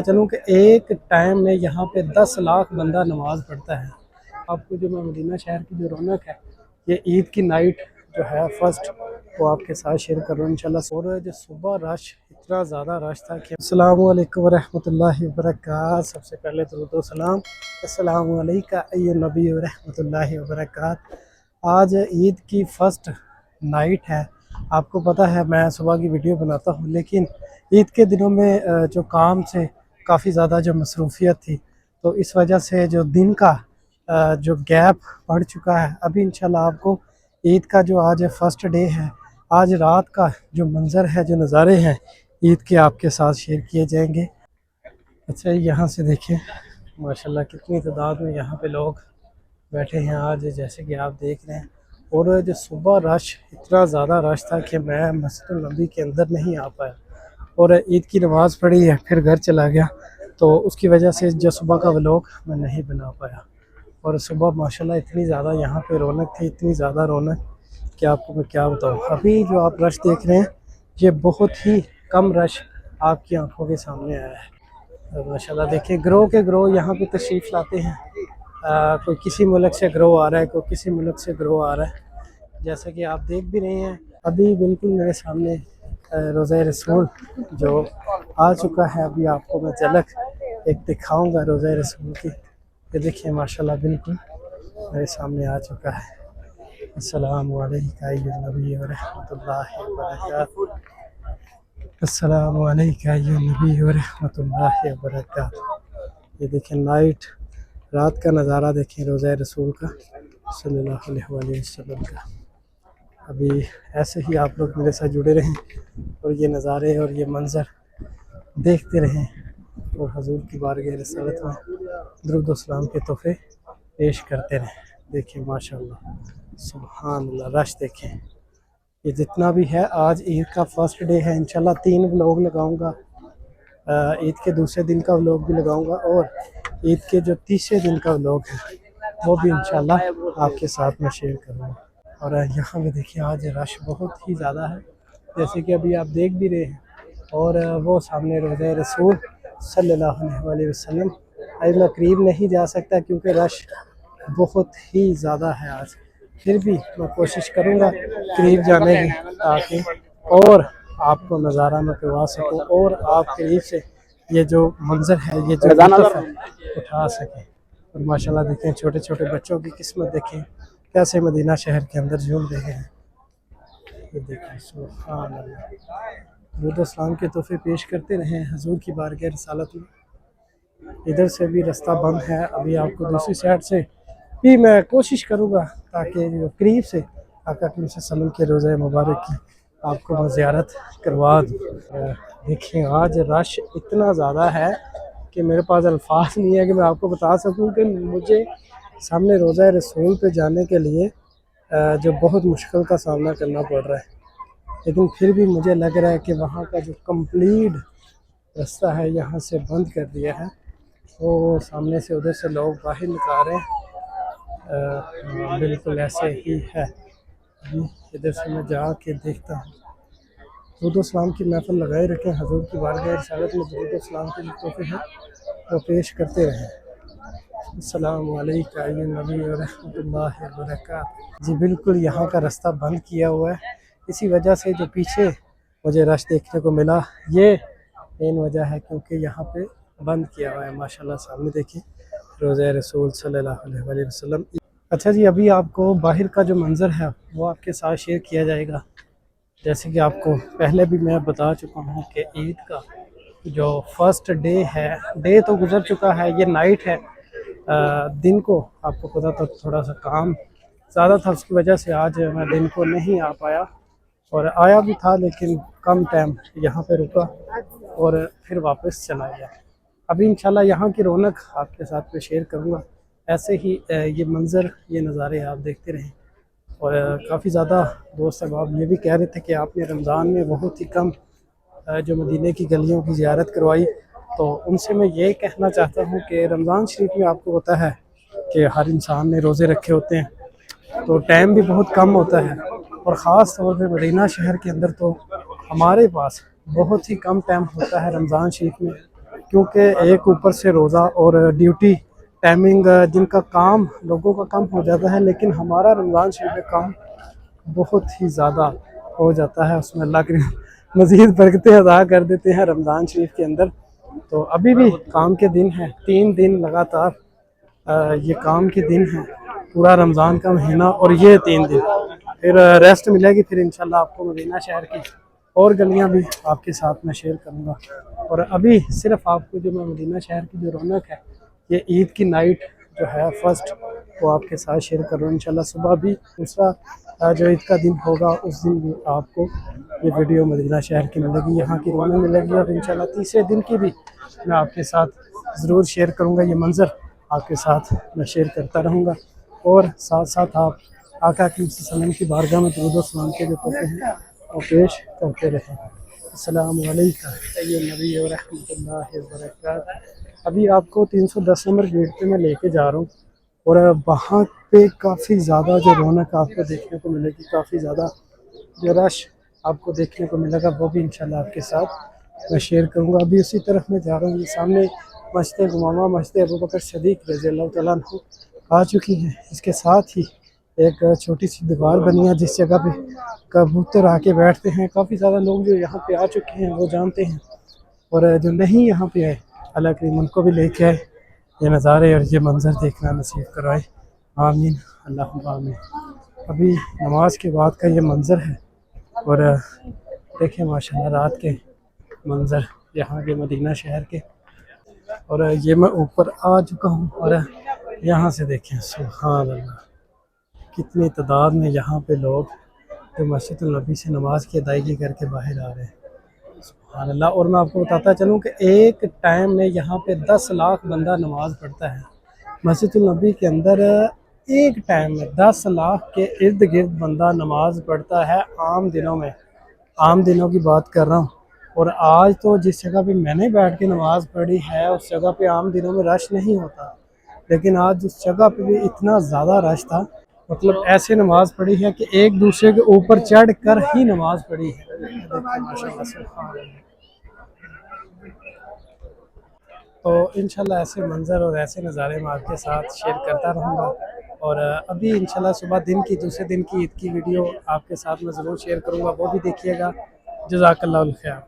चलूँ कि एक टाइम में यहाँ पे 10 लाख बंदा नमाज़ पढ़ता है। आपको जो मैं मदीना शहर की जो रौनक है, ये ईद की नाइट जो है फर्स्ट, वो आपके साथ शेयर कर रहा हूँ इंशाल्लाह। और जो सुबह रश, इतना ज़्यादा रश था कि अस्सलामु अलैकुम रहमतुल्लाहि व बरकात। सबसे पहले दरूद व सलाम अस्सलामु अलैका अय्युहन नबी व रहमतुल्लाहि व बरकात। आज ईद की फर्स्ट नाइट है। आपको पता है मैं सुबह की वीडियो बनाता हूँ, लेकिन ईद के दिनों में जो काम से काफ़ी ज़्यादा जो मसरूफियत थी, तो इस वजह से जो दिन का जो गैप पड़ चुका है। अभी इंशाल्लाह आपको ईद का जो आज फर्स्ट डे है, आज रात का जो मंज़र है, जो नज़ारे हैं ईद के, आपके साथ शेयर किए जाएंगे। अच्छा, यहाँ से देखें माशाल्लाह कितनी तादाद में यहाँ पे लोग बैठे हैं आज, जैसे कि आप देख रहे हैं। और जो सुबह रश, इतना ज़्यादा रश था कि मैं मस्जिद नबी के अंदर नहीं आ पाया और ईद की नमाज़ पढ़ी है, फिर घर चला गया, तो उसकी वजह से जो सुबह का व्लॉग मैं नहीं बना पाया। और सुबह माशाल्लाह इतनी ज़्यादा यहाँ पे रौनक थी, इतनी ज़्यादा रौनक कि आपको मैं क्या बताऊँ। अभी जो आप रश देख रहे हैं, ये बहुत ही कम रश आपकी आंखों के सामने आया है। तो माशाल्लाह देखिए, ग्रोह के ग्रोह यहाँ पे तशरीफ़ लाते हैं। कोई किसी मुल्क से ग्रो आ रहा है, कोई किसी मुल्क से ग्रो आ रहा है, जैसा कि आप देख भी रहे हैं। अभी बिल्कुल मेरे सामने रोज़ा रसूल जो आ चुका है, अभी आपको मैं झलक एक दिखाऊंगा रोज़ा रसूल की। ये देखिए माशाल्लाह बिल्कुल मेरे सामने आ चुका है। अस्सलामु अलैका अय्युहन नबी व रहमतुल्लाहि व बरकातहू। अस्सलामु अलैका अय्युहन नबी व रहमतुल्लाहि व बरकातहू। ये देखिए नाइट, रात का नज़ारा देखें रोज़ा रसूल का सल्लल्लाहु अलैहि वसल्लम का। अभी ऐसे ही आप लोग मेरे साथ जुड़े रहें और ये नज़ारे और ये मंज़र देखते रहें और हजूर की बारगाह रिसालत में दुरूद व सलाम के तोहफ़े पेश करते रहें। देखिए माशाल्लाह सुभान अल्लाह, रश देखें। ये जितना भी है, आज ईद का फर्स्ट डे है। इंशाल्लाह 3 व्लॉग लगाऊंगा, ईद के दूसरे दिन का व्लॉग भी लगाऊंगा और ईद के जो तीसरे दिन का व्लॉग है वो भी इंशाल्लाह आपके साथ में शेयर करूँगा। और यहाँ पे देखिए आज रश बहुत ही ज़्यादा है, जैसे कि अभी आप देख भी रहे हैं। और वो सामने रोज़ा रसूल सल्लल्लाहु अलैहि वसल्लम। आज मैं करीब नहीं जा सकता क्योंकि रश बहुत ही ज़्यादा है आज, फिर भी मैं कोशिश करूँगा करीब जाने की, ताकि और आपको नज़ारा मैं करवा सकूँ और आप करीब से ये जो मंज़र है, ये जो लुत्फ़ है, उठा सकें। और माशाल्लाह देखें छोटे छोटे बच्चों की किस्मत देखें, कैसे मदीना शहर के अंदर झूम रहे हैं। ये देखें सुभान अल्लाह, दुरूद सलाम के तोहफ़े पेश करते रहें हजूर की बारगाह रिसालत में। इधर से भी रास्ता बंद है, अभी आपको दूसरी साइड से भी मैं कोशिश करूँगा ताकि जो करीब से आका सल्लम के रोज़ा मुबारक की आपको मैं ज़ियारत करवा दूँ। देखिए आज रश इतना ज़्यादा है कि मेरे पास अल्फाज नहीं है कि मैं आपको बता सकूं कि मुझे सामने रोज़ा रसूल पे जाने के लिए जो बहुत मुश्किल का सामना करना पड़ रहा है, लेकिन फिर भी मुझे लग रहा है कि वहाँ का जो कंप्लीट रास्ता है यहाँ से बंद कर दिया है। वो सामने से उधर से लोग बाहर निकाल रहे हैं। बिल्कुल ऐसे ही है। इधर से मैं जा के देखता हूँ। दुरूद सलाम की महफिल लगाए रखें, हजूर की बारगाह रिसालत में दुरूद सलाम के जो तोहफ़े हैं वो पेश करते रहें। अस्सलामु अलैका अय्युहन नबी व रहमतुल्लाहि व बरकातहू। जी बिल्कुल यहाँ का रास्ता बंद किया हुआ है, इसी वजह से जो पीछे मुझे रश देखने को मिला, ये मेन वजह है क्योंकि यहाँ पे बंद किया हुआ है। माशाल्लाह सामने देखिए रोज़ा रसूल सल्लल्लाहु अलैहि वसल्लम। अच्छा जी, अभी आपको बाहर का जो मंज़र है वो आपके साथ शेयर किया जाएगा। जैसे कि आपको पहले भी मैं बता चुका हूँ कि ईद का जो फर्स्ट डे है, डे तो गुजर चुका है, ये नाइट है। दिन को आपको पता था थोड़ा सा काम ज़्यादा था, उसकी वजह से आज मैं दिन को नहीं आ पाया, और आया भी था लेकिन कम टाइम यहाँ पे रुका और फिर वापस चला गया। अभी इंशाल्लाह यहाँ की रौनक आपके साथ में शेयर करूँगा। ऐसे ही ये मंज़र, ये नज़ारे आप देखते रहें। और काफ़ी ज़्यादा दोस्त अहबाब ये भी कह रहे थे कि आपने रमज़ान में बहुत ही कम जो मदीने की गलियों की ज़ियारत करवाई, तो उनसे मैं ये कहना चाहता हूँ कि रमज़ान शरीफ में आपको पता है कि हर इंसान ने रोज़े रखे होते हैं, तो टाइम भी बहुत कम होता है। और ख़ास तौर पे मदीना शहर के अंदर तो हमारे पास बहुत ही कम टाइम होता है रमज़ान शरीफ में, क्योंकि एक ऊपर से रोज़ा और ड्यूटी टाइमिंग जिनका काम लोगों का कम हो जाता है, लेकिन हमारा रमज़ान शरीफ में काम बहुत ही ज़्यादा हो जाता है। उसमें अल्लाह की मज़ीद बरकतें अदा कर देते हैं रमज़ान शरीफ के अंदर। तो अभी भी काम के दिन हैं, 3 दिन लगातार ये काम के दिन हैं, पूरा रमज़ान का महीना और ये 3 दिन, फिर रेस्ट मिलेगी। फिर इंशाल्लाह आपको मदीना शहर की और गलियां भी आपके साथ में शेयर करूंगा। और अभी सिर्फ आपको जो मैं मदीना शहर की जो रौनक है, ये ईद की नाइट जो है फर्स्ट, वो आपके साथ शेयर कर रहा हूँ। इंशाल्लाह सुबह भी दूसरा जो ईद का दिन होगा उस दिन भी आपको ये वीडियो मदीना शहर की मिलेगी, यहाँ की रौनक मिलेगी। और इंशाल्लाह तीसरे दिन की भी मैं आपके साथ ज़रूर शेयर करूँगा, ये मंज़र आपके साथ मैं शेयर करता रहूँगा। और साथ साथ आप आका की वसल्लम की बारगाह में दुरूद व सलाम के जो तोहफ़े हैं वो पेश करते रहें। अस्सलाम वालेकुम नबी व रहमतुल्लाहि व बरकातहू। अभी आपको 310 नंबर गेट पे मैं लेके जा रहा हूँ और वहाँ पे काफ़ी ज़्यादा जो रौनक आपको देखने को मिलेगी, काफ़ी ज़्यादा जो रश आपको देखने को मिलेगा, वो भी इंशाल्लाह आपके साथ मैं शेयर करूँगा। अभी उसी तरफ मैं जा रहा हूँ। ये सामने मस्जिद गुमामा, मस्जिद अबू बकर सिद्दीक़ रज़ी अल्लाह तआला अन्हु आ चुकी है। इसके साथ ही एक छोटी सी दीवार बनी है जिस जगह पे कबूतर आके बैठते हैं। काफ़ी ज़्यादा लोग जो यहाँ पे आ चुके हैं वो जानते हैं, और जो नहीं यहाँ पे आए अल्लाह करीम उनको भी लेके आए, ये नज़ारे और ये मंज़र देखना नसीब करवाए। आमीन अल्लाहुम्मा आमीन। अभी नमाज के बाद का ये मंज़र है और देखिए माशाल्लाह रात के मंज़र यहाँ के मदीना शहर के। और ये मैं ऊपर आ चुका हूँ और यहाँ से देखें सुभान अल्लाह, कितनी तादाद में यहाँ पे लोग जो मस्जिद नबी से नमाज की अदायगी करके बाहर आ रहे हैं, सुभान अल्लाह। और मैं आपको बताता चलूँ कि एक टाइम में यहाँ पे 10 लाख बंदा नमाज़ पढ़ता है मस्जिद नबी के अंदर। एक टाइम में 10 लाख के इर्द गिर्द बंदा नमाज़ पढ़ता है आम दिनों में, आम दिनों की बात कर रहा हूँ। और आज तो जिस जगह पे मैंने बैठ के नमाज़ पढ़ी है उस जगह पे आम दिनों में रश नहीं होता, लेकिन आज उस जगह पे भी इतना ज़्यादा रश था, मतलब ऐसे नमाज़ पढ़ी है कि एक दूसरे के ऊपर चढ़ कर ही नमाज़ पढ़ी है। माशाअल्लाह सुभान अल्लाह। तो इंशाल्लाह ऐसे मंज़र और ऐसे नज़ारे मैं आपके साथ शेयर करता रहूँगा। और अभी इंशाल्लाह सुबह दिन की दूसरे दिन की ईद की वीडियो आपके साथ मैं ज़रूर शेयर करूँगा, वो भी देखिएगा। जज़ाकल्लाहुल खैर।